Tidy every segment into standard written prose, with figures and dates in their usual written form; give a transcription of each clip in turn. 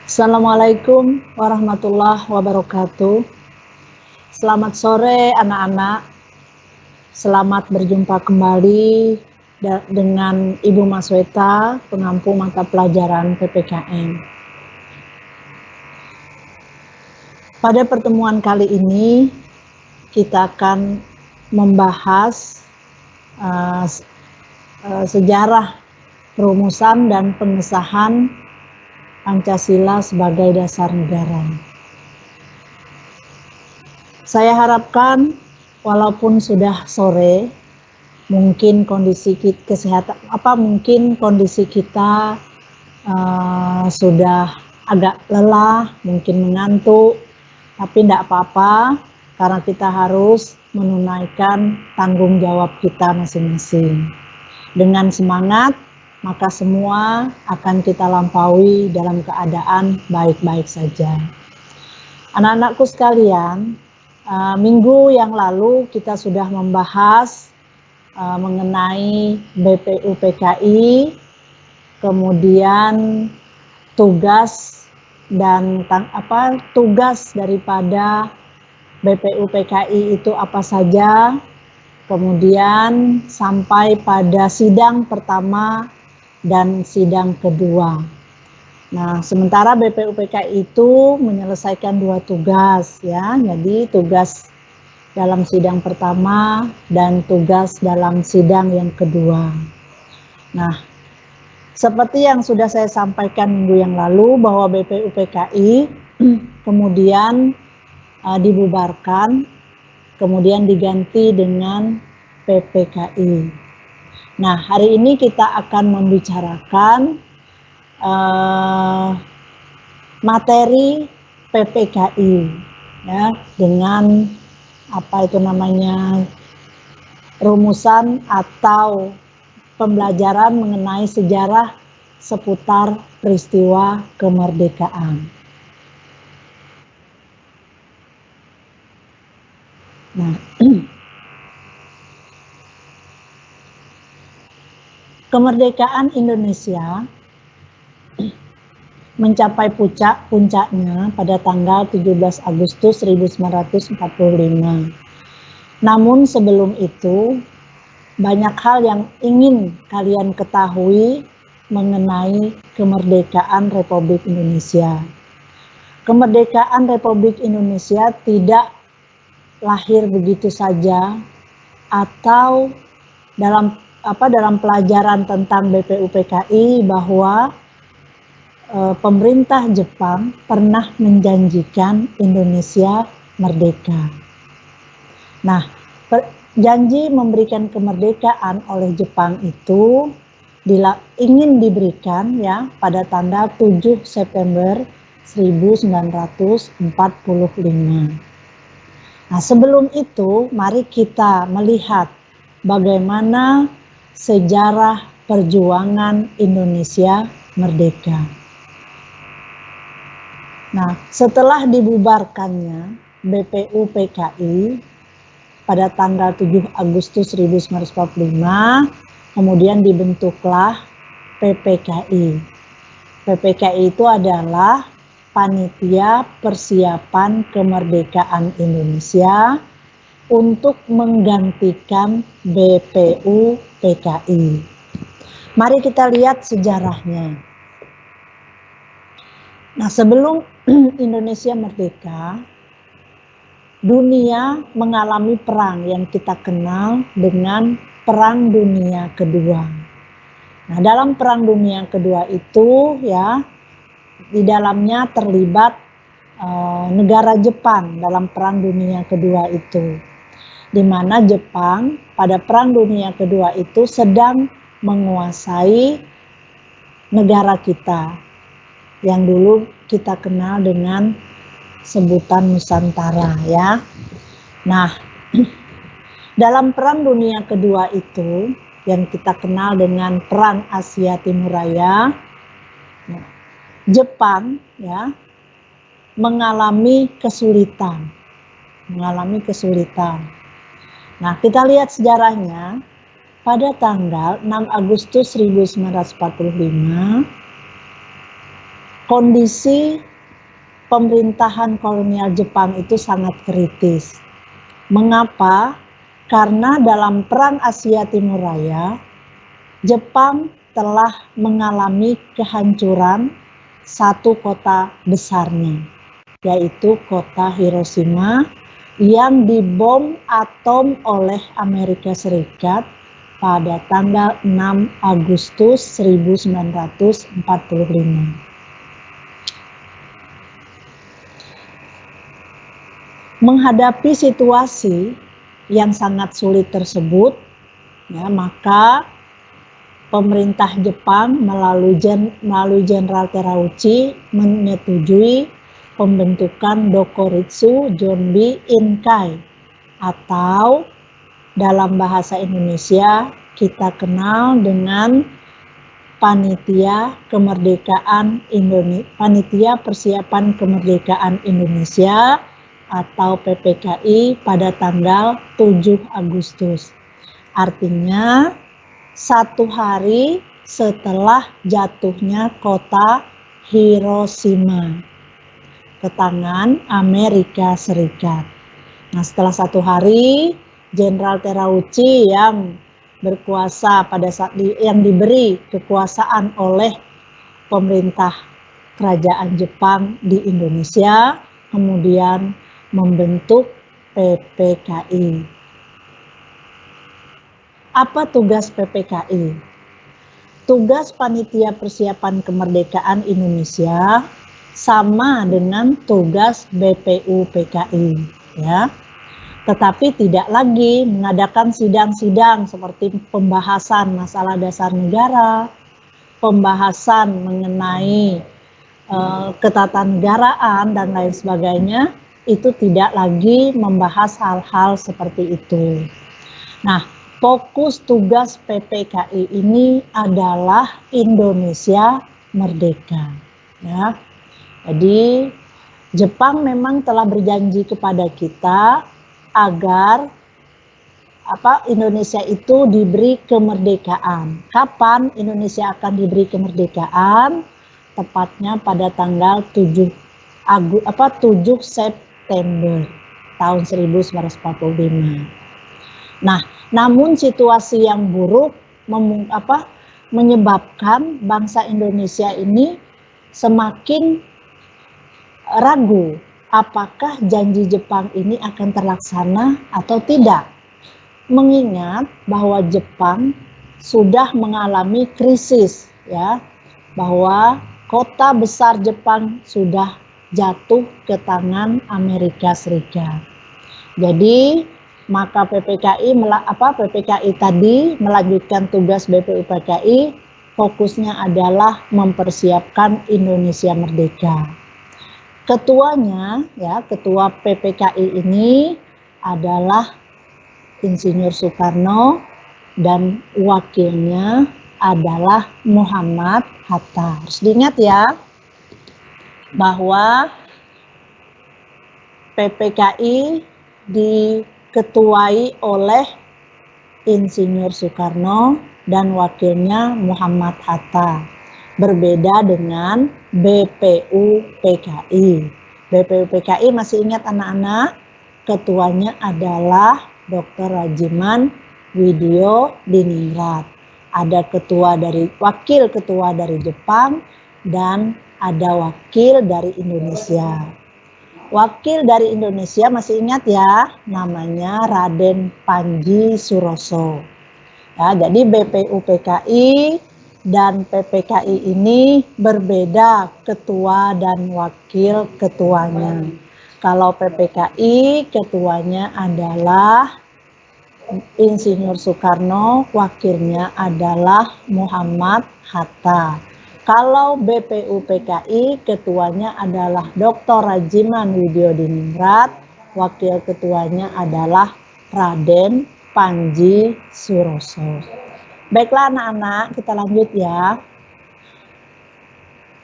Assalamualaikum warahmatullahi wabarakatuh. Selamat sore anak-anak. Selamat berjumpa kembali dengan Ibu Masweta, pengampu mata pelajaran PPKN. Pada pertemuan kali ini kita akan membahas sejarah perumusan dan pengesahan Pancasila sebagai dasar negara. Saya harapkan walaupun sudah sore, mungkin kondisi kesehatan kondisi kita sudah agak lelah, mungkin mengantuk, tapi tidak apa-apa karena kita harus menunaikan tanggung jawab kita masing-masing. Dengan semangat, maka semua akan kita lampaui dalam keadaan baik-baik saja. Anak-anakku sekalian, minggu yang lalu kita sudah membahas mengenai BPUPKI, kemudian tugas daripada BPUPKI itu apa saja, kemudian sampai pada sidang pertama dan sidang kedua. Nah, sementara BPUPKI itu menyelesaikan 2 tugas ya. Jadi tugas dalam sidang pertama dan tugas dalam sidang yang kedua. Nah, seperti yang sudah saya sampaikan minggu yang lalu bahwa BPUPKI kemudian dibubarkan, kemudian diganti dengan PPKI. Nah, hari ini kita akan membicarakan materi PPKI ya, dengan rumusan atau pembelajaran mengenai sejarah seputar peristiwa kemerdekaan. Nah, kemerdekaan Indonesia mencapai puncaknya pada tanggal 17 Agustus 1945. Namun sebelum itu, banyak hal yang ingin kalian ketahui mengenai kemerdekaan Republik Indonesia. Kemerdekaan Republik Indonesia tidak lahir begitu saja atau dalam pelajaran tentang BPUPKI bahwa pemerintah Jepang pernah menjanjikan Indonesia merdeka. Nah, janji memberikan kemerdekaan oleh Jepang itu ingin diberikan ya pada tanggal 7 September 1945. Nah, sebelum itu mari kita melihat bagaimana sejarah perjuangan Indonesia merdeka. Nah, setelah dibubarkannya BPUPKI pada tanggal 7 Agustus 1945, kemudian dibentuklah PPKI. PPKI itu adalah Panitia Persiapan Kemerdekaan Indonesia untuk menggantikan BPUPKI. Mari kita lihat sejarahnya. Nah, sebelum Indonesia merdeka, dunia mengalami perang yang kita kenal dengan Perang Dunia Kedua. Nah, dalam Perang Dunia Kedua itu ya, di dalamnya terlibat negara Jepang dalam Perang Dunia Kedua itu, di mana Jepang pada Perang Dunia Kedua itu sedang menguasai negara kita yang dulu kita kenal dengan sebutan Nusantara ya. Nah, dalam Perang Dunia Kedua itu yang kita kenal dengan Perang Asia Timur Raya, Jepang ya mengalami kesulitan. Nah, kita lihat sejarahnya. Pada tanggal 6 Agustus 1945, kondisi pemerintahan kolonial Jepang itu sangat kritis. Mengapa? Karena dalam Perang Asia Timur Raya, Jepang telah mengalami kehancuran satu kota besarnya, yaitu kota Hiroshima yang dibom atom oleh Amerika Serikat pada tanggal 6 Agustus 1945. Menghadapi situasi yang sangat sulit tersebut, ya, maka pemerintah Jepang melalui Jenderal Terauchi menyetujui pembentukan Dokuritsu Jonbi Inkai, atau dalam bahasa Indonesia kita kenal dengan Panitia Persiapan Kemerdekaan Indonesia atau PPKI pada tanggal 7 Agustus. Artinya satu hari setelah jatuhnya kota Hiroshima ke tangan Amerika Serikat. Nah, setelah satu hari, Jenderal Terauchi yang berkuasa pada saat yang diberi kekuasaan oleh pemerintah kerajaan Jepang di Indonesia kemudian membentuk PPKI. Apa tugas PPKI? Tugas Panitia Persiapan Kemerdekaan Indonesia sama dengan tugas BPUPKI, ya. Tetapi tidak lagi mengadakan sidang-sidang seperti pembahasan masalah dasar negara, pembahasan mengenai ketatanegaraan dan lain sebagainya, itu tidak lagi membahas hal-hal seperti itu. Nah, fokus tugas PPKI ini adalah Indonesia merdeka, ya. Jadi Jepang memang telah berjanji kepada kita agar Indonesia itu diberi kemerdekaan. Kapan Indonesia akan diberi kemerdekaan? Tepatnya pada tanggal 7 September tahun 1945. Nah, namun situasi yang buruk menyebabkan bangsa Indonesia ini semakin ragu apakah janji Jepang ini akan terlaksana atau tidak. Mengingat bahwa Jepang sudah mengalami krisis, ya, bahwa kota besar Jepang sudah jatuh ke tangan Amerika Serikat. Jadi maka PPKI tadi melanjutkan tugas BPUPKI, fokusnya adalah mempersiapkan Indonesia merdeka. Ketuanya, ya, ketua PPKI ini adalah Insinyur Soekarno dan wakilnya adalah Muhammad Hatta. Harus diingat ya, bahwa PPKI diketuai oleh Insinyur Soekarno dan wakilnya Muhammad Hatta. Berbeda dengan BPUPKI. BPUPKI masih ingat anak-anak? Ketuanya adalah Dr. Rajiman Widyo Diningrat. Ada wakil ketua dari Jepang dan ada wakil dari Indonesia. Wakil dari Indonesia masih ingat ya, namanya Raden Panji Suroso. Ya, jadi BPUPKI dan PPKI ini berbeda ketua dan wakil ketuanya. Kalau PPKI ketuanya adalah Insinyur Soekarno, wakilnya adalah Muhammad Hatta. Kalau BPUPKI ketuanya adalah Dr. Rajiman Widyo Diningrat, wakil ketuanya adalah Raden Panji Suroso. Baiklah anak-anak, kita lanjut ya.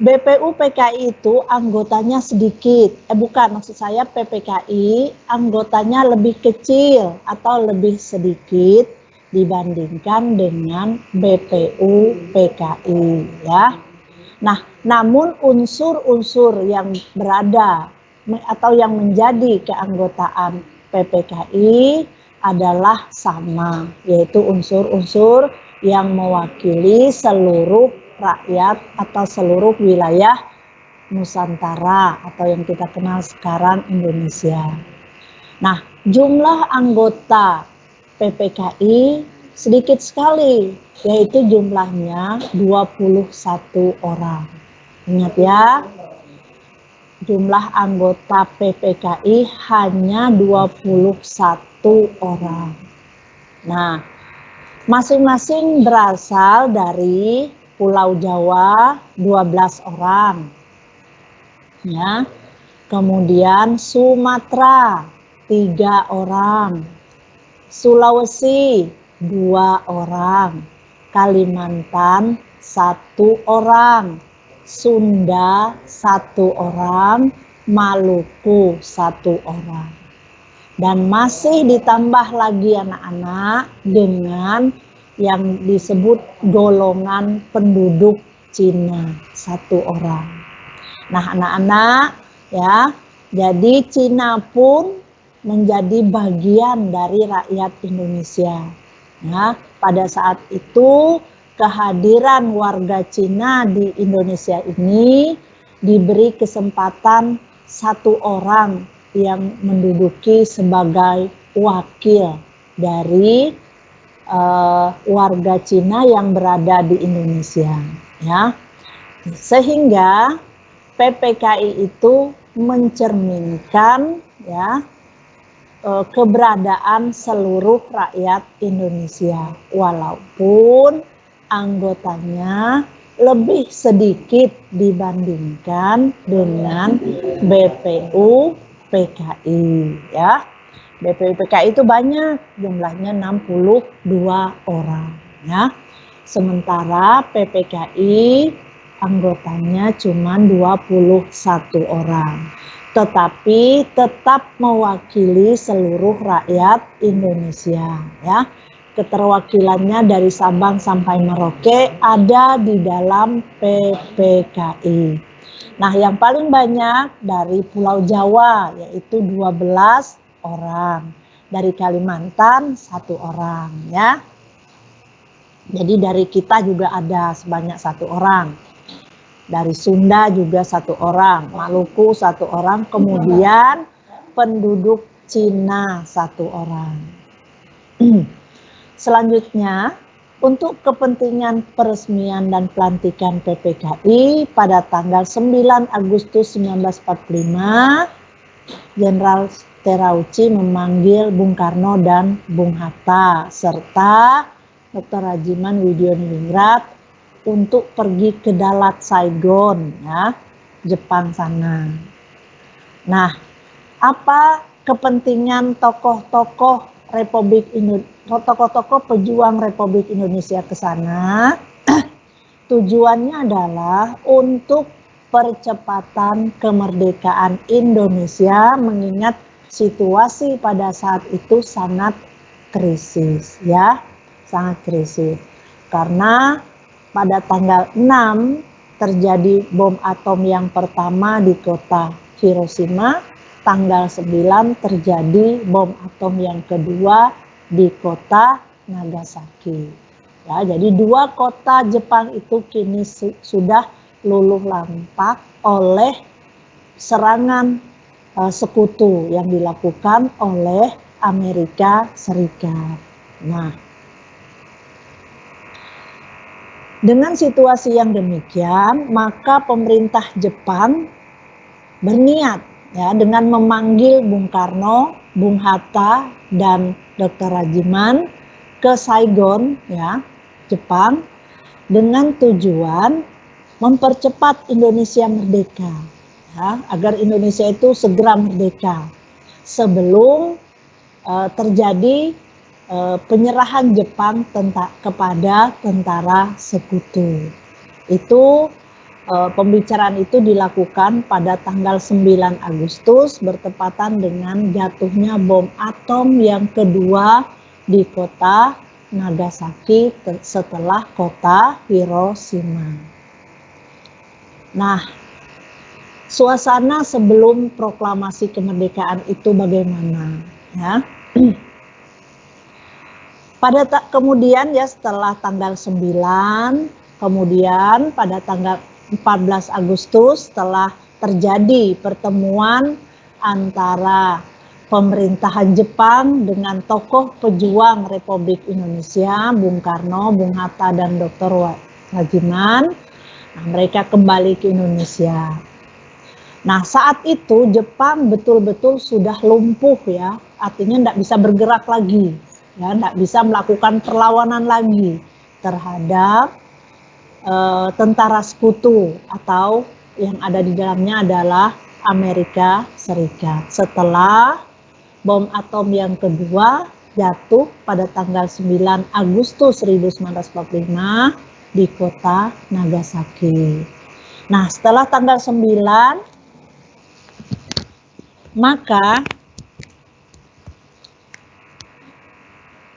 BPUPKI itu anggotanya sedikit, maksud saya PPKI anggotanya lebih kecil atau lebih sedikit dibandingkan dengan BPUPKI, ya. Nah, namun unsur-unsur yang berada atau yang menjadi keanggotaan PPKI adalah sama, yaitu unsur-unsur yang mewakili seluruh rakyat atau seluruh wilayah Nusantara atau yang kita kenal sekarang Indonesia. Nah, jumlah anggota PPKI sedikit sekali, yaitu jumlahnya 21 orang. Ingat ya, jumlah anggota PPKI hanya 21 orang. Nah, masing-masing berasal dari Pulau Jawa 12 orang. Ya. Kemudian Sumatera 3 orang. Sulawesi 2 orang. Kalimantan 1 orang. Sunda 1 orang. Maluku 1 orang. Dan masih ditambah lagi anak-anak dengan yang disebut golongan penduduk Cina 1 orang. Nah anak-anak ya, jadi Cina pun menjadi bagian dari rakyat Indonesia. Ya, pada saat itu kehadiran warga Cina di Indonesia ini diberi kesempatan 1 orang yang menduduki sebagai wakil dari warga Cina yang berada di Indonesia. Ya, sehingga PPKI itu mencerminkan ya keberadaan seluruh rakyat Indonesia, walaupun anggotanya lebih sedikit dibandingkan dengan BPU PKI ya. BPU PKI itu banyak, jumlahnya 62 orang ya. Sementara PPKI anggotanya cuma 21 orang. Tetapi tetap mewakili seluruh rakyat Indonesia ya. Keterwakilannya dari Sabang sampai Merauke ada di dalam PPKI. Nah, yang paling banyak dari Pulau Jawa yaitu 12 orang. Dari Kalimantan 1 orang ya. Jadi dari kita juga ada sebanyak 1 orang. Dari Sunda juga 1 orang, Maluku 1 orang, kemudian penduduk Cina 1 orang. Selanjutnya, untuk kepentingan peresmian dan pelantikan PPKI pada tanggal 9 Agustus 1945, Jenderal Terauchi memanggil Bung Karno dan Bung Hatta serta Dr. Rajiman Widioningrat untuk pergi ke Dalat Saigon ya, Jepang sana. Nah, apa kepentingan tokoh-tokoh pejuang Republik Indonesia ke sana? Tujuannya adalah untuk percepatan kemerdekaan Indonesia, mengingat situasi pada saat itu sangat krisis ya, sangat krisis. Karena pada tanggal 6 terjadi bom atom yang pertama di kota Hiroshima, tanggal 9 terjadi bom atom yang kedua di kota Nagasaki. Ya, jadi 2 kota Jepang itu kini sudah luluh lantak oleh serangan sekutu yang dilakukan oleh Amerika Serikat. Nah, dengan situasi yang demikian, maka pemerintah Jepang berniat ya dengan memanggil Bung Karno, Bung Hatta, dan Dr. Rajiman ke Saigon ya, Jepang, dengan tujuan mempercepat Indonesia merdeka ya, agar Indonesia itu segera merdeka sebelum terjadi penyerahan Jepang kepada tentara sekutu. Itu pembicaraan itu dilakukan pada tanggal 9 Agustus bertepatan dengan jatuhnya bom atom yang kedua di kota Nagasaki setelah kota Hiroshima. Nah, suasana sebelum proklamasi kemerdekaan itu bagaimana? Ya. Kemudian ya setelah tanggal 9, kemudian pada tanggal 14 Agustus setelah terjadi pertemuan antara pemerintahan Jepang dengan tokoh pejuang Republik Indonesia, Bung Karno, Bung Hatta, dan Dr. Rajiman. Nah, mereka kembali ke Indonesia. Nah, saat itu Jepang betul-betul sudah lumpuh ya, artinya tidak bisa bergerak lagi. Ya, tidak bisa melakukan perlawanan lagi terhadap tentara sekutu atau yang ada di dalamnya adalah Amerika Serikat. Setelah bom atom yang kedua jatuh pada tanggal 9 Agustus 1945 di kota Nagasaki. Nah, setelah tanggal 9, maka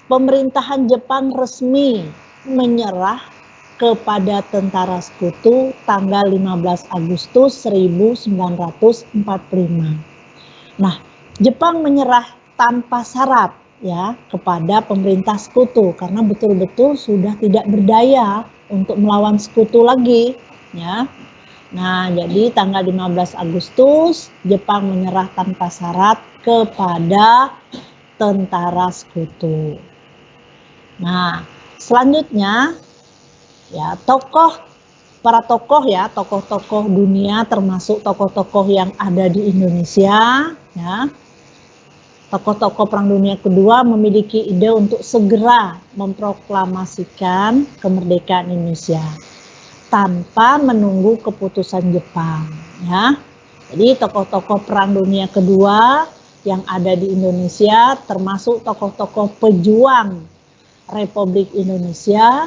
pemerintahan Jepang resmi menyerah kepada tentara sekutu tanggal 15 Agustus 1945. Nah, Jepang menyerah tanpa syarat ya kepada pemerintah sekutu karena betul-betul sudah tidak berdaya untuk melawan sekutu lagi ya. Nah, jadi tanggal 15 Agustus Jepang menyerah tanpa syarat kepada tentara sekutu. Nah, selanjutnya ya para tokoh ya, tokoh-tokoh dunia termasuk tokoh-tokoh yang ada di Indonesia ya. Tokoh-tokoh Perang Dunia Kedua memiliki ide untuk segera memproklamasikan kemerdekaan Indonesia tanpa menunggu keputusan Jepang ya. Jadi tokoh-tokoh Perang Dunia Kedua yang ada di Indonesia termasuk tokoh-tokoh pejuang Republik Indonesia,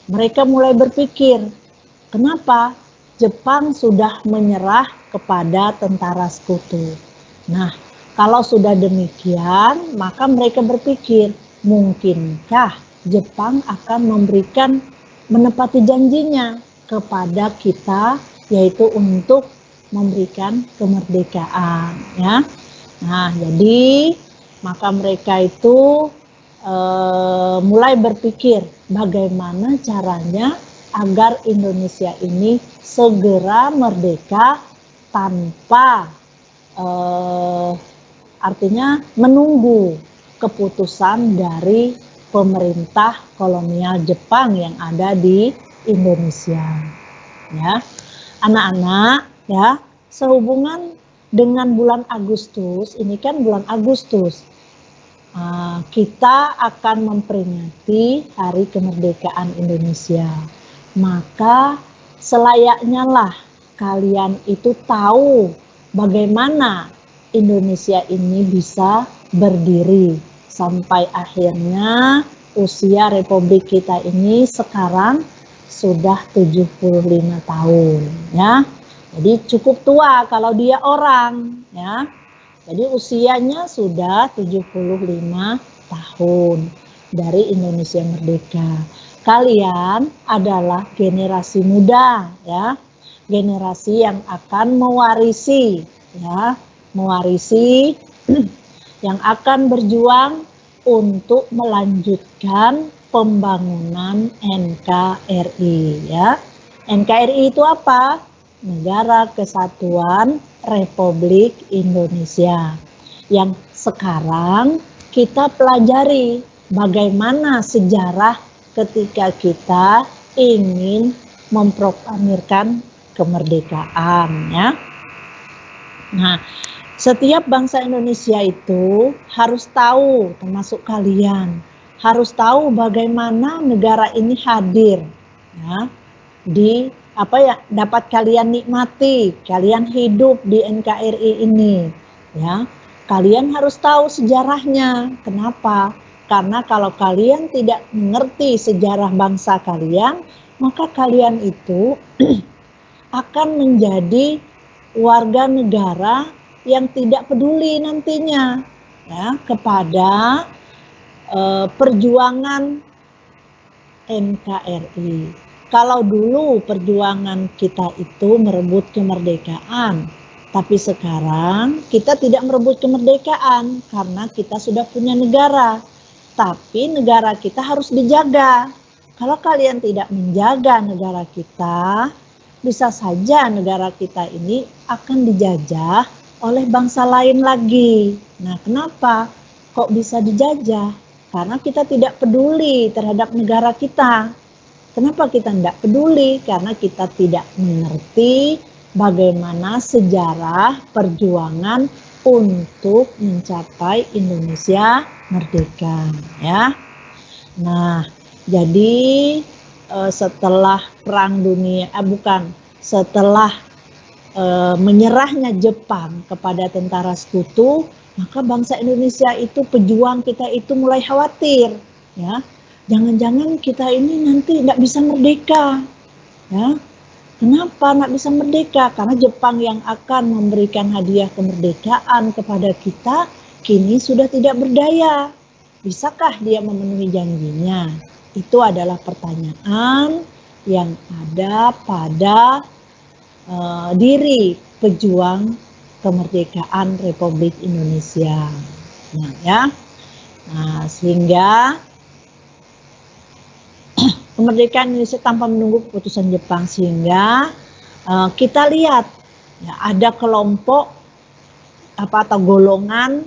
mereka mulai berpikir, kenapa Jepang sudah menyerah kepada tentara sekutu. Nah, kalau sudah demikian, maka mereka berpikir, mungkinkah Jepang akan menepati janjinya kepada kita, yaitu untuk memberikan kemerdekaan. Ya. Nah, jadi maka mereka itu mulai berpikir bagaimana caranya agar Indonesia ini segera merdeka tanpa artinya menunggu keputusan dari pemerintah kolonial Jepang yang ada di Indonesia. Ya, anak-anak ya, sehubungan dengan bulan Agustus, ini kan bulan Agustus. Kita akan memperingati Hari Kemerdekaan Indonesia. Maka selayaknya lah kalian itu tahu bagaimana Indonesia ini bisa berdiri sampai akhirnya usia Republik kita ini sekarang sudah 75 tahun ya. Jadi cukup tua kalau dia orang ya. Jadi usianya sudah 75 tahun dari Indonesia merdeka. Kalian adalah generasi muda ya. Generasi yang akan mewarisi ya, mewarisi yang akan berjuang untuk melanjutkan pembangunan NKRI ya. NKRI itu apa? Negara Kesatuan Republik Indonesia, yang sekarang kita pelajari bagaimana sejarah ketika kita ingin memproklamirkan kemerdekaan ya. Nah, setiap bangsa Indonesia itu harus tahu, termasuk kalian, harus tahu bagaimana negara ini hadir ya, dapat kalian nikmati, kalian hidup di NKRI ini ya. Kalian harus tahu sejarahnya. Kenapa? Karena kalau kalian tidak mengerti sejarah bangsa kalian, maka kalian itu akan menjadi warga negara yang tidak peduli nantinya ya kepada perjuangan NKRI. Kalau dulu perjuangan kita itu merebut kemerdekaan, tapi sekarang kita tidak merebut kemerdekaan karena kita sudah punya negara. Tapi negara kita harus dijaga. Kalau kalian tidak menjaga negara kita, bisa saja negara kita ini akan dijajah oleh bangsa lain lagi. Nah, kenapa? Kok bisa dijajah? Karena kita tidak peduli terhadap negara kita. Kenapa kita tidak peduli? Karena kita tidak mengerti bagaimana sejarah perjuangan untuk mencapai Indonesia merdeka, ya. Nah, jadi setelah perang dunia, setelah menyerahnya Jepang kepada tentara sekutu, maka bangsa Indonesia itu, pejuang kita itu mulai khawatir, ya. Jangan-jangan kita ini nanti tidak bisa merdeka, ya. Kenapa tidak bisa merdeka? Karena Jepang yang akan memberikan hadiah kemerdekaan kepada kita kini sudah tidak berdaya. Bisakah dia memenuhi janjinya? Itu adalah pertanyaan yang ada pada diri pejuang kemerdekaan Republik Indonesia. Nah, ya. Nah, sehingga kemerdekaan Indonesia tanpa menunggu keputusan Jepang, sehingga kita lihat ya, ada kelompok atau golongan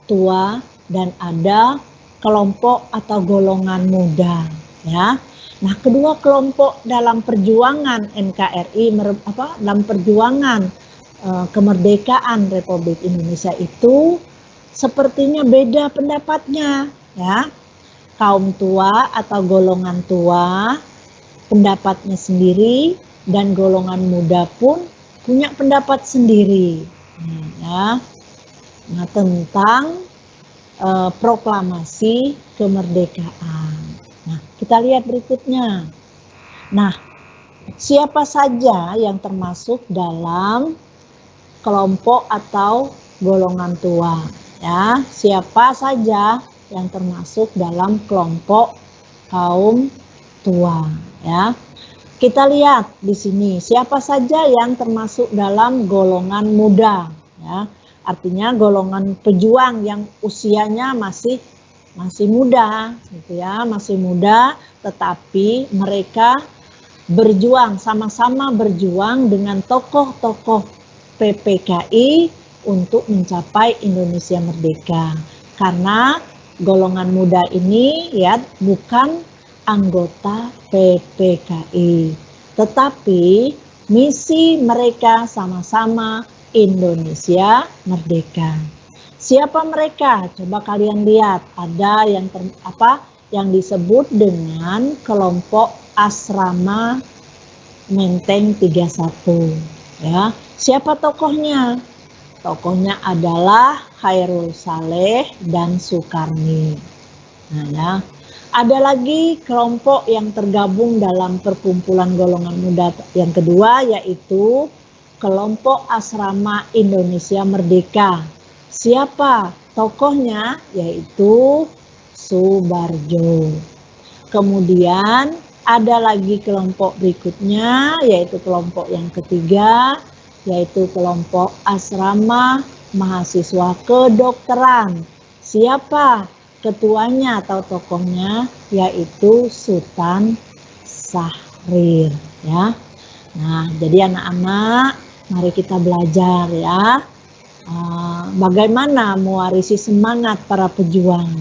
tua dan ada kelompok atau golongan muda, ya. Nah, kedua kelompok dalam perjuangan NKRI, dalam perjuangan kemerdekaan Republik Indonesia itu sepertinya beda pendapatnya, ya. Kaum tua atau golongan tua pendapatnya sendiri dan golongan muda pun punya pendapat sendiri, ya. Nah, tentang proklamasi kemerdekaan. Nah, kita lihat berikutnya. Nah, siapa saja yang termasuk dalam kelompok atau golongan tua, ya? Siapa saja yang termasuk dalam kelompok kaum tua, ya. Kita lihat di sini siapa saja yang termasuk dalam golongan muda, ya. Artinya golongan pejuang yang usianya masih muda, gitu ya, masih muda, tetapi mereka berjuang, sama-sama berjuang dengan tokoh-tokoh PPKI untuk mencapai Indonesia merdeka. Karena golongan muda ini ya bukan anggota PPKI, tetapi misi mereka sama-sama Indonesia merdeka. Siapa mereka? Coba kalian lihat, ada yang disebut dengan kelompok Asrama Menteng 31, ya. Siapa tokohnya? Tokohnya adalah Khairul Saleh dan Sukarni. Nah, ya. Ada lagi kelompok yang tergabung dalam perkumpulan golongan muda yang kedua, yaitu kelompok Asrama Indonesia Merdeka. Siapa tokohnya? Yaitu Subarjo. Kemudian ada lagi kelompok berikutnya, yaitu kelompok yang ketiga, yaitu kelompok Asrama Mahasiswa Kedokteran. Siapa ketuanya atau tokohnya? Yaitu Sultan Syahrir, ya. Nah, jadi anak-anak, mari kita belajar, ya. Bagaimana mewarisi semangat para pejuang.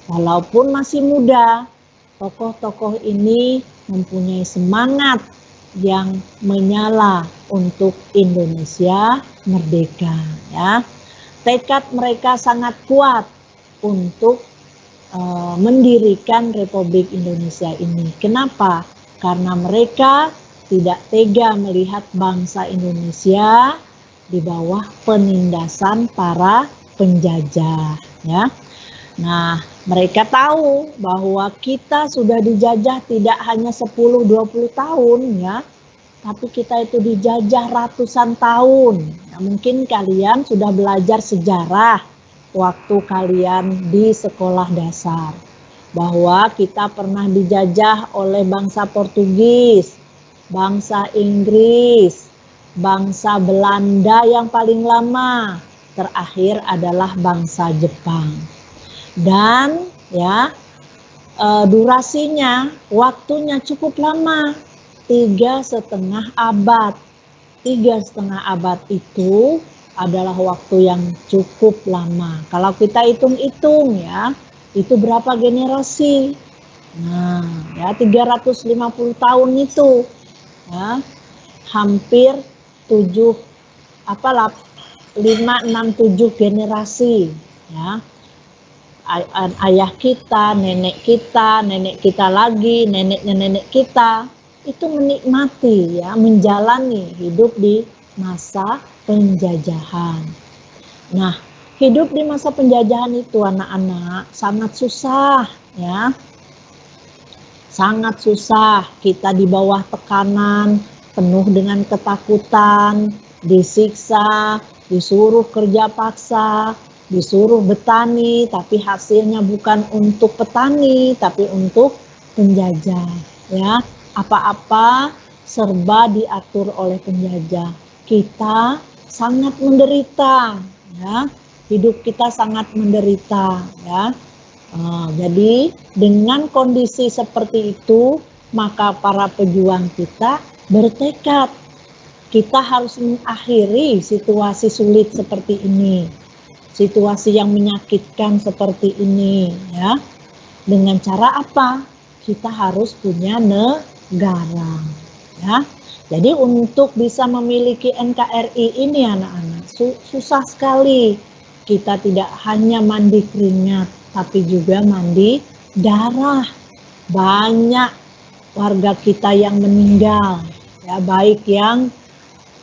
Walaupun masih muda, tokoh-tokoh ini mempunyai semangat yang menyala untuk Indonesia merdeka, ya. Tekad mereka sangat kuat untuk mendirikan Republik Indonesia ini. Kenapa? Karena mereka tidak tega melihat bangsa Indonesia di bawah penindasan para penjajah, ya. Nah, mereka tahu bahwa kita sudah dijajah tidak hanya 10-20 tahun, ya, tapi kita itu dijajah ratusan tahun. Nah, mungkin kalian sudah belajar sejarah waktu kalian di sekolah dasar, bahwa kita pernah dijajah oleh bangsa Portugis, bangsa Inggris, bangsa Belanda yang paling lama, terakhir adalah bangsa Jepang. Dan ya, durasinya, waktunya cukup lama, 3,5 abad. 3,5 abad itu adalah waktu yang cukup lama. Kalau kita hitung-hitung ya, itu berapa generasi? Nah, ya 350 tahun itu ya, hampir 7 5, 6, 7 generasi ya. Ayah kita, nenek kita lagi, neneknya nenek kita itu menikmati ya, menjalani hidup di masa penjajahan. Nah, hidup di masa penjajahan itu anak-anak sangat susah ya. Sangat susah, kita di bawah tekanan, penuh dengan ketakutan, disiksa, disuruh kerja paksa, disuruh bertani, tapi hasilnya bukan untuk petani, tapi untuk penjajah. Ya, apa-apa serba diatur oleh penjajah. Kita sangat menderita, ya. Hidup kita sangat menderita, ya. Jadi dengan kondisi seperti itu, maka para pejuang kita bertekad, kita harus mengakhiri situasi sulit seperti ini, situasi yang menyakitkan seperti ini, ya. Dengan cara apa? Kita harus punya negara, ya. Jadi untuk bisa memiliki NKRI ini anak-anak susah sekali. Kita tidak hanya mandi keringat, tapi juga mandi darah. Banyak warga kita yang meninggal, ya, baik yang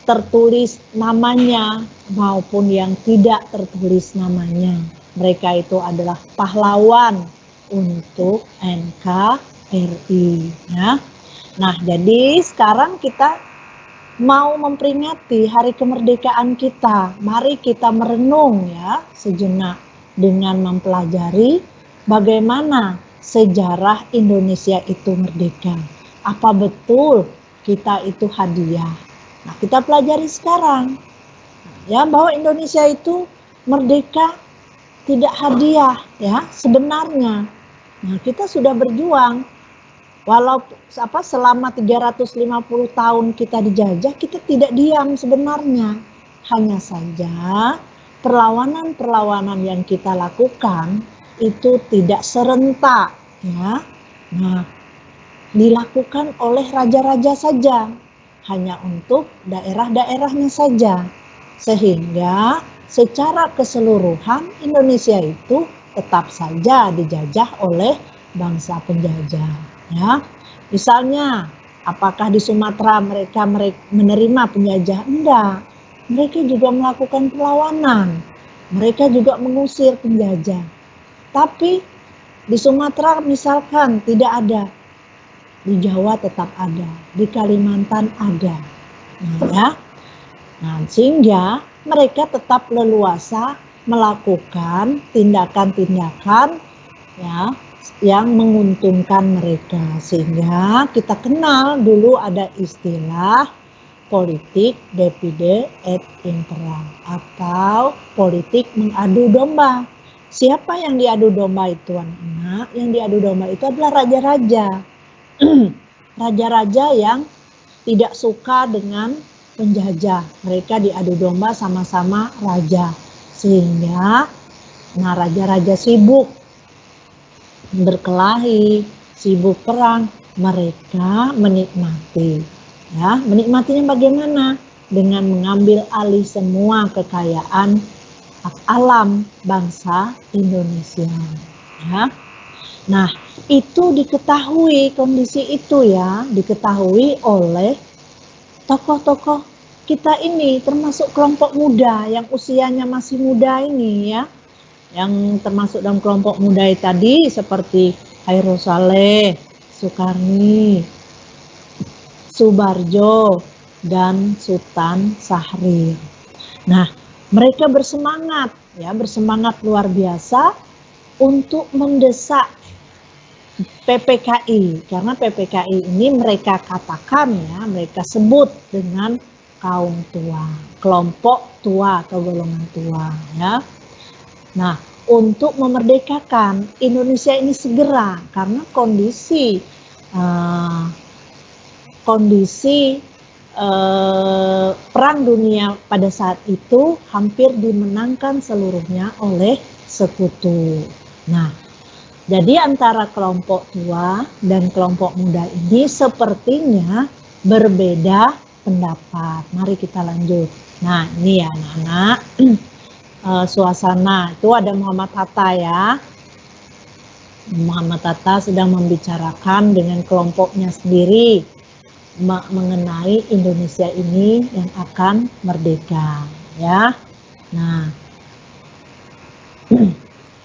tertulis namanya maupun yang tidak tertulis namanya. Mereka itu adalah pahlawan untuk NKRI, ya. Nah, jadi sekarang kita mau memperingati hari kemerdekaan kita. Mari kita merenung ya sejenak dengan mempelajari bagaimana sejarah Indonesia itu merdeka. Apa betul kita itu hadiah? Nah, kita pelajari sekarang ya bahwa Indonesia itu merdeka tidak hadiah ya sebenarnya. Nah, kita sudah berjuang walau selama 350 tahun kita dijajah, kita tidak diam sebenarnya. Hanya saja perlawanan-perlawanan yang kita lakukan itu tidak serentak ya. Nah, dilakukan oleh raja-raja saja, hanya untuk daerah-daerahnya saja. Sehingga secara keseluruhan Indonesia itu tetap saja dijajah oleh bangsa penjajah. Ya, misalnya, apakah di Sumatera mereka menerima penjajah? Enggak. Mereka juga melakukan perlawanan. Mereka juga mengusir penjajah. Tapi di Sumatera misalkan tidak ada. Di Jawa tetap ada. Di Kalimantan ada. Nah, ya. Nah, sehingga mereka tetap leluasa melakukan tindakan-tindakan ya yang menguntungkan mereka, sehingga kita kenal dulu ada istilah politik divide et impera atau politik mengadu domba. Siapa yang diadu domba itu anak-anak? Yang diadu domba itu adalah raja-raja. Raja-raja yang tidak suka dengan penjajah. Mereka diadu domba sama-sama raja. Sehingga raja-raja sibuk berkelahi, sibuk perang, mereka menikmati. Ya, menikmatinya bagaimana? Dengan mengambil alih semua kekayaan alam bangsa Indonesia. Ya. Nah, itu diketahui, kondisi itu ya, diketahui oleh tokoh-tokoh kita ini, termasuk kelompok muda yang usianya masih muda ini ya. Yang termasuk dalam kelompok muda tadi seperti Hairul Saleh, Sukarni, Subarjo, dan Sultan Syahrir. Nah, mereka bersemangat luar biasa untuk mendesak PPKI, karena PPKI ini mereka katakan ya, mereka sebut dengan kaum tua, kelompok tua atau golongan tua ya. Nah, untuk memerdekakan Indonesia ini segera karena kondisi Perang Dunia pada saat itu hampir dimenangkan seluruhnya oleh sekutu. Nah, jadi antara kelompok tua dan kelompok muda ini sepertinya berbeda pendapat. Mari kita lanjut. Nah, ini ya anak-anak, suasana itu ada Muhammad Hatta ya. Muhammad Hatta sedang membicarakan dengan kelompoknya sendiri mengenai Indonesia ini yang akan merdeka ya. Nah,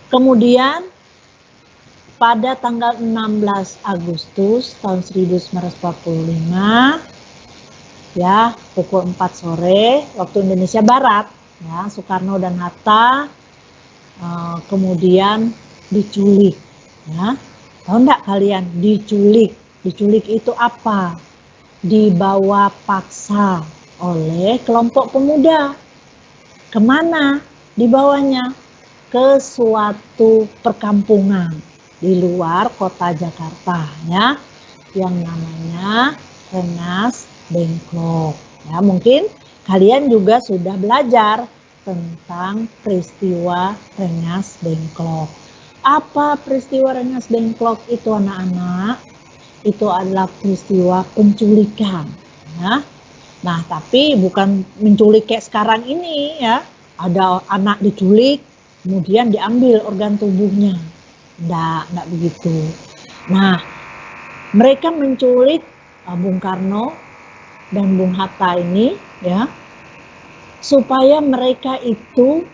kemudian pada tanggal 16 Agustus tahun 1945 ya, pukul 4 sore waktu Indonesia Barat ya, Soekarno dan Hatta kemudian diculik ya. Tahu enggak kalian diculik? Diculik itu apa? Dibawa paksa oleh kelompok pemuda. Kemana dibawanya? Ke suatu perkampungan di luar kota Jakarta ya, yang namanya Rengas Dengklok ya. Mungkin kalian juga sudah belajar tentang peristiwa Rengas Dengklok. Apa peristiwa Rengas Dengklok itu anak-anak? Itu adalah peristiwa penculikan ya. Nah, tapi bukan menculik kayak sekarang ini ya, ada anak diculik kemudian diambil organ tubuhnya. Enggak begitu. Nah, mereka menculik Bung Karno dan Bung Hatta ini ya, supaya mereka itu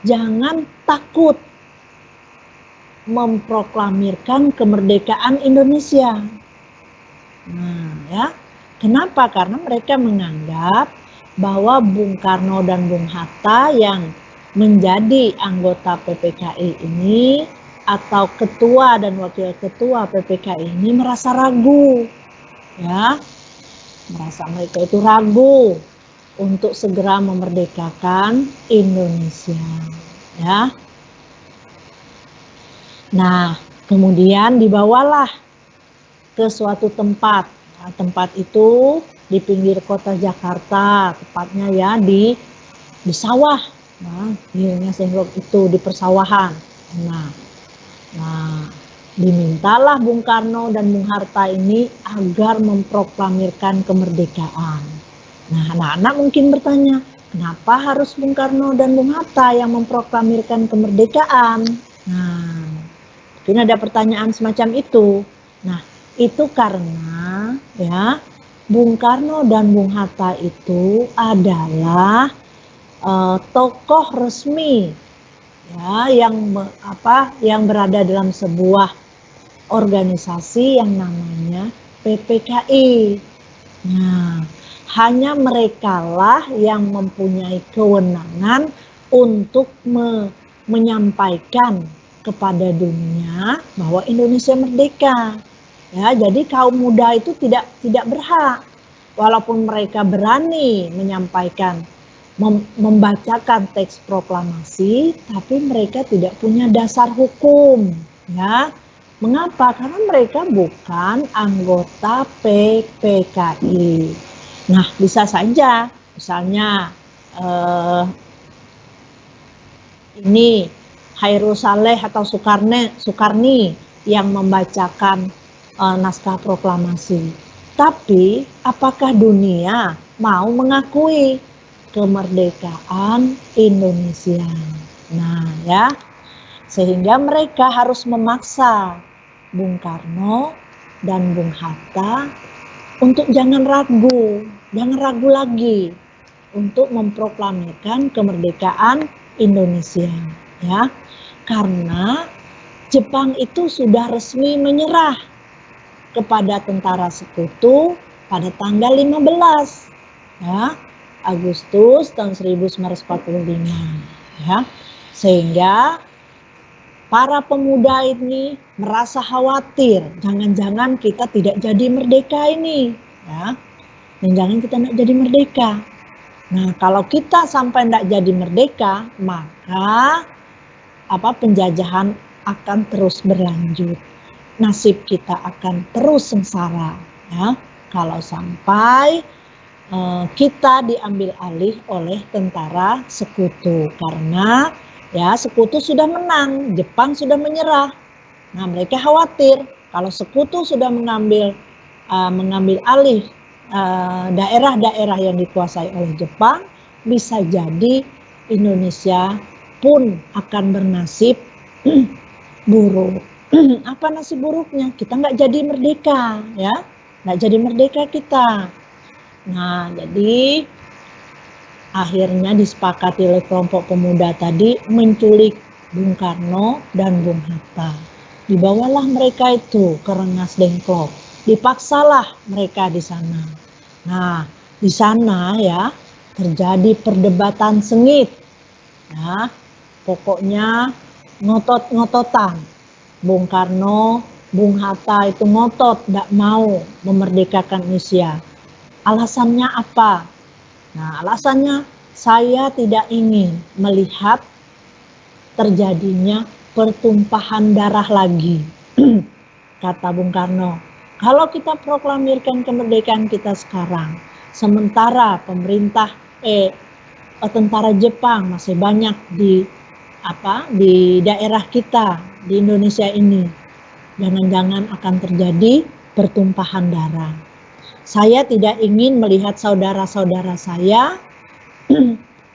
jangan takut memproklamirkan kemerdekaan Indonesia. Nah, ya. Kenapa? Karena mereka menganggap bahwa Bung Karno dan Bung Hatta yang menjadi anggota PPKI ini atau ketua dan wakil ketua PPKI ini merasa ragu ya, merasa mereka itu ragu untuk segera memerdekakan Indonesia ya. Nah, kemudian dibawalah ke suatu tempat. Nah, tempat itu di pinggir kota Jakarta, tepatnya ya di sawah. Nah, di Rengas Dengklok itu di persawahan. Nah, dimintalah Bung Karno dan Bung Hatta ini agar memproklamirkan kemerdekaan. Nah, anak-anak mungkin bertanya, kenapa harus Bung Karno dan Bung Hatta yang memproklamirkan kemerdekaan? Nah, mungkin ada pertanyaan semacam itu. Nah, itu karena ya Bung Karno dan Bung Hatta itu adalah tokoh resmi ya yang berada dalam sebuah organisasi yang namanya PPKI. Nah, hanya merekalah yang mempunyai kewenangan untuk menyampaikan kepada dunia bahwa Indonesia merdeka. Ya, jadi kaum muda itu tidak berhak, walaupun mereka berani menyampaikan, membacakan teks proklamasi, tapi mereka tidak punya dasar hukum. Ya, mengapa? Karena mereka bukan anggota PPKI. Nah, bisa saja, misalnya ini Hairul Saleh atau Soekarni yang membacakan naskah proklamasi. Tapi apakah dunia mau mengakui kemerdekaan Indonesia? Nah, ya. Sehingga mereka harus memaksa Bung Karno dan Bung Hatta untuk jangan ragu lagi untuk memproklamirkan kemerdekaan Indonesia, ya. Karena Jepang itu sudah resmi menyerah kepada tentara sekutu pada tanggal 15 ya, Agustus tahun 1945 ya. Sehingga para pemuda ini merasa khawatir, jangan-jangan kita tidak jadi merdeka ini, ya. Jangan-jangan kita tidak jadi merdeka. Nah, kalau kita sampai tidak jadi merdeka, maka penjajahan akan terus berlanjut. Nasib kita akan terus sengsara, ya. Kalau sampai kita diambil alih oleh tentara sekutu, karena ya sekutu sudah menang, Jepang sudah menyerah. Nah, mereka khawatir kalau sekutu sudah mengambil alih daerah-daerah yang dikuasai oleh Jepang, bisa jadi Indonesia pun akan bernasib buruk. Apa nasib buruknya? Kita nggak jadi merdeka, ya, nggak jadi merdeka kita. Nah, jadi akhirnya disepakati oleh kelompok pemuda tadi menculik Bung Karno dan Bung Hatta. Dibawalah mereka itu ke Rengas Dengklok. Dipaksalah mereka di sana. Nah, di sana ya terjadi perdebatan sengit. Ya, pokoknya ngotot-ngototan. Bung Karno, Bung Hatta itu ngotot, tidak mau memerdekakan Indonesia. Alasannya apa? Nah, alasannya saya tidak ingin melihat terjadinya pertumpahan darah lagi. Kata Bung Karno, kalau kita proklamirkan kemerdekaan kita sekarang, sementara tentara Jepang masih banyak di daerah kita, di Indonesia ini, jangan-jangan akan terjadi pertumpahan darah. Saya tidak ingin melihat saudara-saudara saya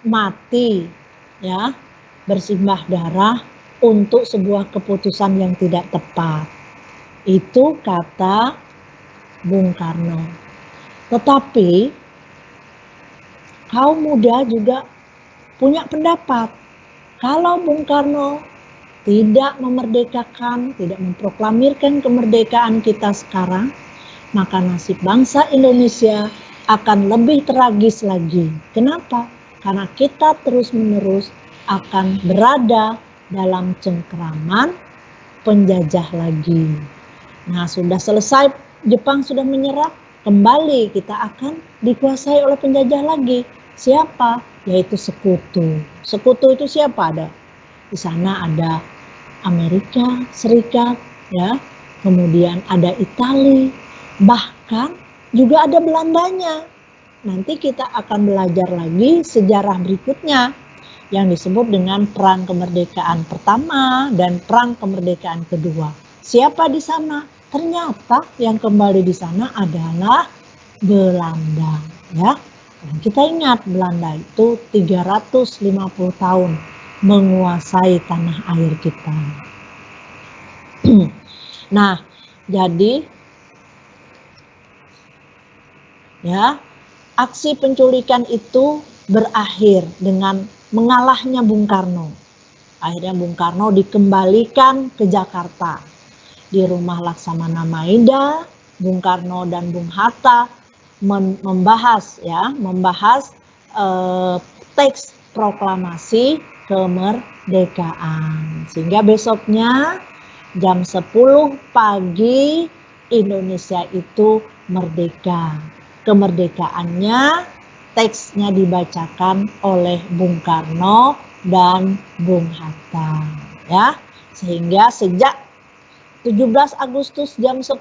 mati, ya, bersimbah darah untuk sebuah keputusan yang tidak tepat. Itu kata Bung Karno. Tetapi kaum muda juga punya pendapat. Kalau Bung Karno tidak memerdekakan, tidak memproklamirkan kemerdekaan kita sekarang, maka nasib bangsa Indonesia akan lebih tragis lagi. Kenapa? Karena kita terus-menerus akan berada dalam cengkraman penjajah lagi. Nah, sudah selesai, Jepang sudah menyerah, kembali kita akan dikuasai oleh penjajah lagi. Siapa? Yaitu sekutu. Sekutu itu siapa? Ada di sana ada Amerika Serikat, ya, kemudian ada Italia, bahkan juga ada Belandanya. Nanti kita akan belajar lagi sejarah berikutnya yang disebut dengan Perang Kemerdekaan Pertama dan Perang Kemerdekaan Kedua. Siapa di sana? Ternyata yang kembali di sana adalah Belanda, ya. Dan kita ingat Belanda itu 350 tahun menguasai tanah air kita. Nah, jadi ya, aksi penculikan itu berakhir dengan mengalahnya Bung Karno. Akhirnya Bung Karno dikembalikan ke Jakarta. Di rumah Laksamana Maida, Bung Karno dan Bung Hatta membahas teks proklamasi kemerdekaan. Sehingga besoknya jam 10 pagi Indonesia itu merdeka. Kemerdekaannya teksnya dibacakan oleh Bung Karno dan Bung Hatta, ya. Sehingga sejak 17 Agustus jam 10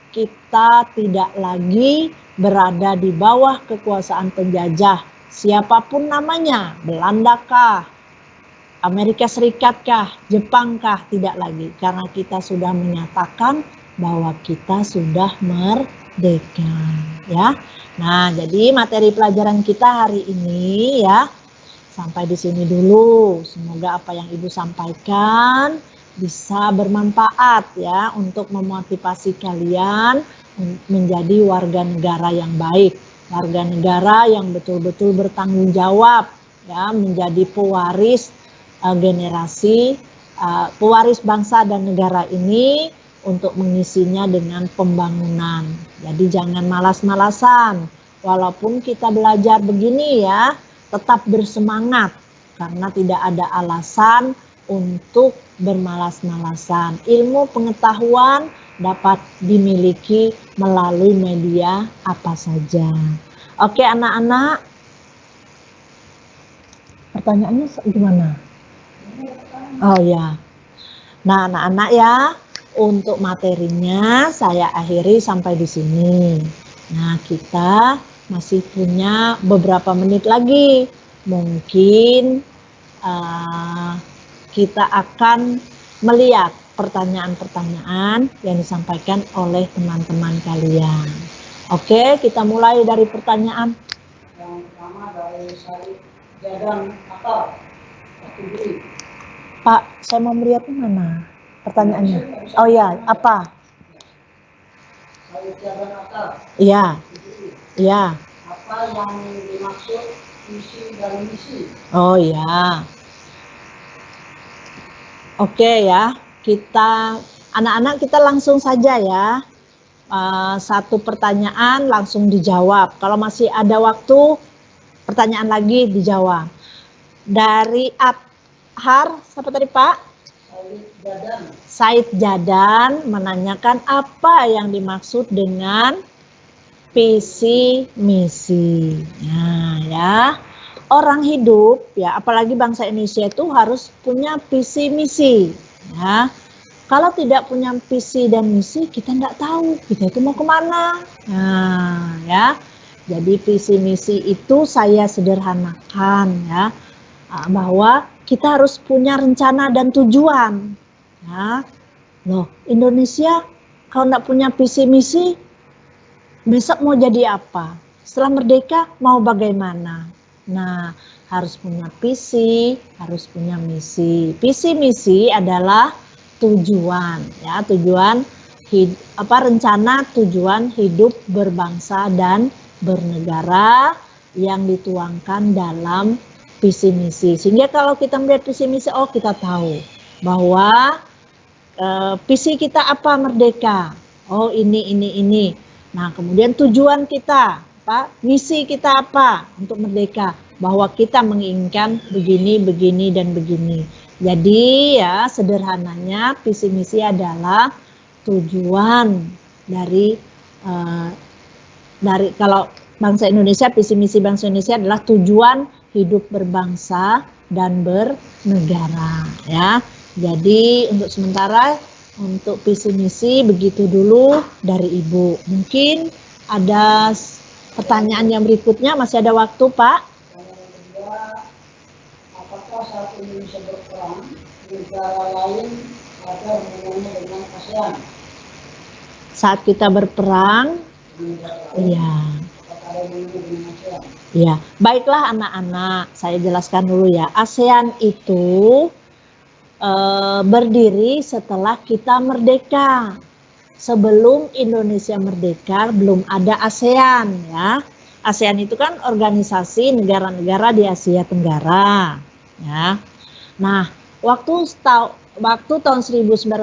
kita tidak lagi berada di bawah kekuasaan penjajah siapapun namanya, Belanda kah, Amerika Serikat kah, Jepang kah, tidak lagi, karena kita sudah menyatakan bahwa kita sudah merdeka, ya. Nah, jadi materi pelajaran kita hari ini ya sampai di sini dulu. Semoga apa yang Ibu sampaikan bisa bermanfaat ya untuk memotivasi kalian menjadi warga negara yang baik, warga negara yang betul-betul bertanggung jawab ya, menjadi pewaris generasi, pewaris bangsa dan negara ini untuk mengisinya dengan pembangunan. Jadi jangan malas-malasan, walaupun kita belajar begini ya, tetap bersemangat karena tidak ada alasan untuk bermalas-malasan. Ilmu pengetahuan dapat dimiliki melalui media apa saja. Oke anak-anak, pertanyaannya gimana? Oh ya, nah anak-anak ya, untuk materinya saya akhiri sampai di sini. Nah kita masih punya beberapa menit lagi. Mungkin kita akan melihat pertanyaan-pertanyaan yang disampaikan oleh teman-teman kalian. Oke, kita mulai dari pertanyaan. Yang pertama dari Said Jadan Akal. Pak, saya mau melihatnya mana pertanyaannya? Oh ya, apa? Said Jadan Akal. Iya, iya. Apa yang dimaksud visi dan misi? Oh ya. Oke ya, kita anak-anak kita langsung saja ya. Satu pertanyaan langsung dijawab. Kalau masih ada waktu, pertanyaan lagi dijawab. Dari Athar, siapa tadi Pak? Said Jadan menanyakan apa yang dimaksud dengan visi misi. Nah ya, orang hidup ya, apalagi bangsa Indonesia itu harus punya visi misi. Ya, kalau tidak punya visi dan misi, kita tidak tahu kita itu mau kemana. Nah ya, jadi visi misi itu saya sederhanakan ya, bahwa kita harus punya rencana dan tujuan. Ya, loh Indonesia kalau tidak punya visi misi, besok mau jadi apa? Setelah merdeka mau bagaimana? Nah, harus punya visi, harus punya misi. Visi misi adalah tujuan, ya, tujuan rencana tujuan hidup berbangsa dan bernegara yang dituangkan dalam visi misi. Sehingga kalau kita melihat visi misi, oh kita tahu bahwa visi kita apa merdeka. Oh ini. Nah, kemudian tujuan kita, misi kita apa untuk merdeka? Bahwa kita menginginkan begini, dan begini. Jadi ya sederhananya visi misi adalah tujuan dari kalau bangsa Indonesia, visi misi bangsa Indonesia adalah tujuan hidup berbangsa dan bernegara. Ya, jadi untuk sementara untuk visi misi begitu dulu dari Ibu. Mungkin ada pertanyaan yang berikutnya, masih ada waktu Pak. Yang kedua, apakah saat Indonesia berperang negara lain ada hubungannya dengan ASEAN? Saat kita berperang, iya. Ya, baiklah anak-anak, saya jelaskan dulu ya. ASEAN itu berdiri setelah kita merdeka. Sebelum Indonesia merdeka belum ada ASEAN ya. ASEAN itu kan organisasi negara-negara di Asia Tenggara ya. Nah, waktu tahun 1945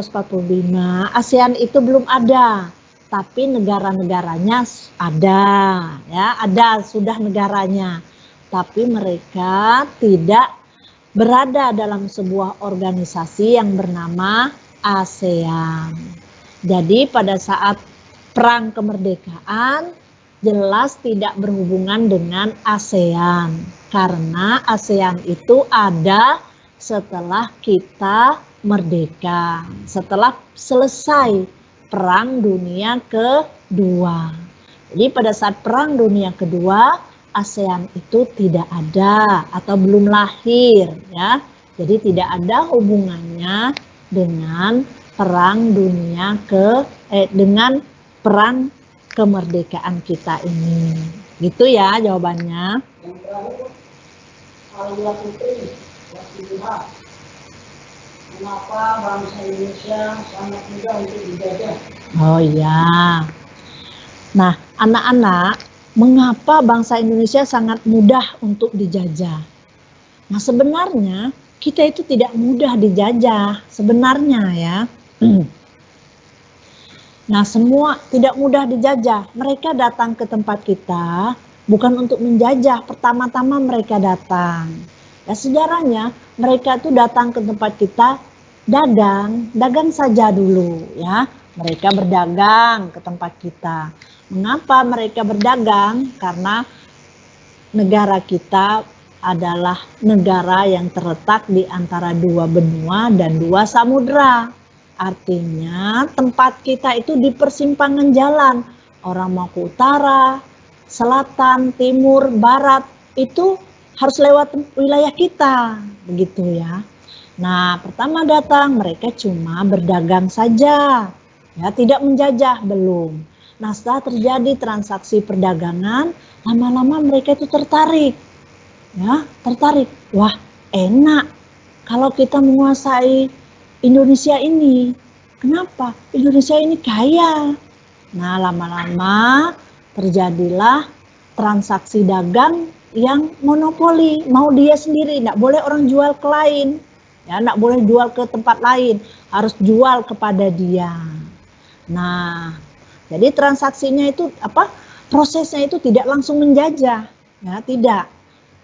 ASEAN itu belum ada, tapi negara-negaranya ada ya, sudah negaranya. Tapi mereka tidak berada dalam sebuah organisasi yang bernama ASEAN. Jadi pada saat perang kemerdekaan jelas tidak berhubungan dengan ASEAN, karena ASEAN itu ada setelah kita merdeka, setelah selesai Perang Dunia Kedua. Jadi pada saat Perang Dunia Kedua, ASEAN itu tidak ada atau belum lahir ya. Jadi tidak ada hubungannya dengan Perang Dunia dengan perang kemerdekaan kita ini. Gitu ya jawabannya. Yang terakhir, Alia Putri, Wasilah. Kenapa bangsa Indonesia sangat mudah untuk dijajah? Oh iya. Nah, anak-anak, mengapa bangsa Indonesia sangat mudah untuk dijajah? Nah, sebenarnya kita itu tidak mudah dijajah, sebenarnya ya. Nah, semua tidak mudah dijajah. Mereka datang ke tempat kita bukan untuk menjajah, pertama-tama mereka datang. Ya sejarahnya mereka tuh datang ke tempat kita dagang saja dulu ya. Mereka berdagang ke tempat kita. Mengapa mereka berdagang? Karena negara kita adalah negara yang terletak di antara dua benua dan dua samudera. Artinya tempat kita itu di persimpangan jalan. Orang mau ke utara, selatan, timur, barat, itu harus lewat wilayah kita. Begitu ya. Nah, pertama datang mereka cuma berdagang saja. Ya, tidak menjajah belum. Nah, setelah terjadi transaksi perdagangan, lama-lama mereka itu tertarik. Ya, tertarik. Wah, enak kalau kita menguasai Indonesia ini. Kenapa? Indonesia ini kaya. Nah, lama-lama terjadilah transaksi dagang yang monopoli. Mau dia sendiri, tidak boleh orang jual ke lain. Ya, tidak boleh jual ke tempat lain. Harus jual kepada dia. Nah, jadi transaksinya itu prosesnya itu tidak langsung menjajah, ya tidak,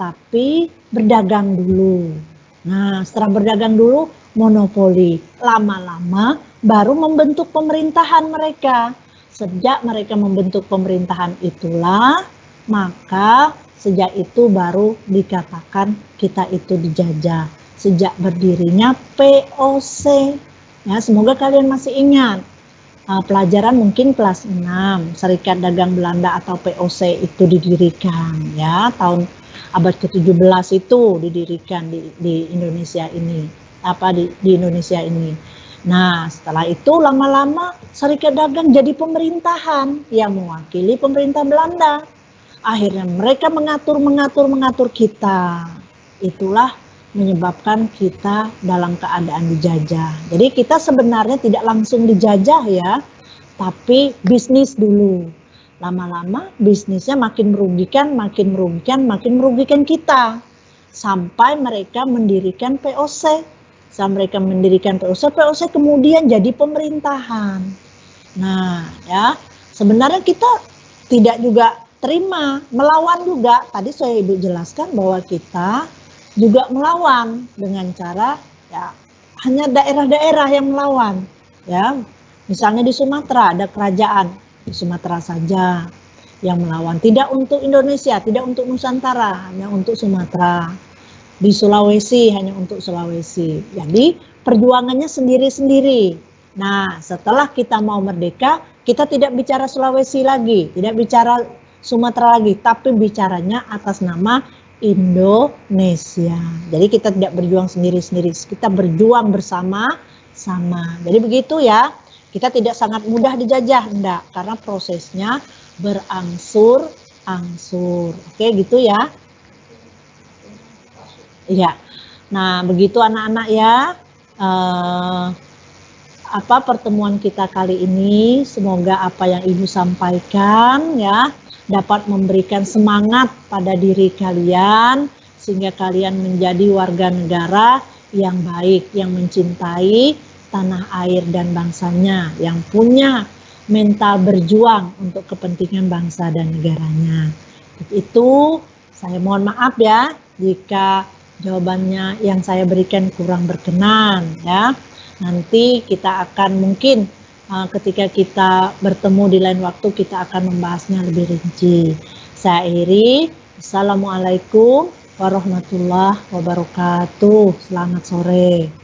tapi berdagang dulu. Nah, setelah berdagang dulu monopoli, lama-lama baru membentuk pemerintahan mereka. Sejak mereka membentuk pemerintahan itulah, maka sejak itu baru dikatakan kita itu dijajah. Sejak berdirinya POC, ya semoga kalian masih ingat. Pelajaran mungkin kelas 6, Serikat Dagang Belanda atau POC itu didirikan ya, tahun abad ke-17 itu didirikan di Indonesia ini, di Indonesia ini. Nah, setelah itu lama-lama Serikat Dagang jadi pemerintahan yang mewakili pemerintah Belanda. Akhirnya mereka mengatur kita. Itulah menyebabkan kita dalam keadaan dijajah. Jadi kita sebenarnya tidak langsung dijajah ya, tapi bisnis dulu. Lama-lama bisnisnya makin merugikan kita. Sampai mereka mendirikan POC. Sampai mereka mendirikan POC kemudian jadi pemerintahan. Nah ya, sebenarnya kita tidak juga terima, melawan juga. Tadi saya Ibu jelaskan bahwa kita juga melawan dengan cara ya hanya daerah-daerah yang melawan ya, misalnya di Sumatera ada kerajaan di Sumatera saja yang melawan, tidak untuk Indonesia, tidak untuk Nusantara, hanya untuk Sumatera. Di Sulawesi hanya untuk Sulawesi. Jadi perjuangannya sendiri-sendiri. Nah, setelah kita mau merdeka, kita tidak bicara Sulawesi lagi, tidak bicara Sumatera lagi, tapi bicaranya atas nama Indonesia. Jadi kita tidak berjuang sendiri-sendiri, kita berjuang bersama-sama. Jadi begitu ya, kita tidak sangat mudah dijajah, enggak, karena prosesnya berangsur-angsur. Oke, gitu ya. Iya. Nah, begitu anak-anak ya. Pertemuan kita kali ini, semoga apa yang Ibu sampaikan ya dapat memberikan semangat pada diri kalian sehingga kalian menjadi warga negara yang baik, yang mencintai tanah air dan bangsanya, yang punya mental berjuang untuk kepentingan bangsa dan negaranya. Itu saya mohon maaf ya jika jawabannya yang saya berikan kurang berkenan ya. Nanti kita akan mungkin ketika kita bertemu di lain waktu kita akan membahasnya lebih rinci. Saya akhiri. Assalamualaikum warahmatullahi wabarakatuh. Selamat sore.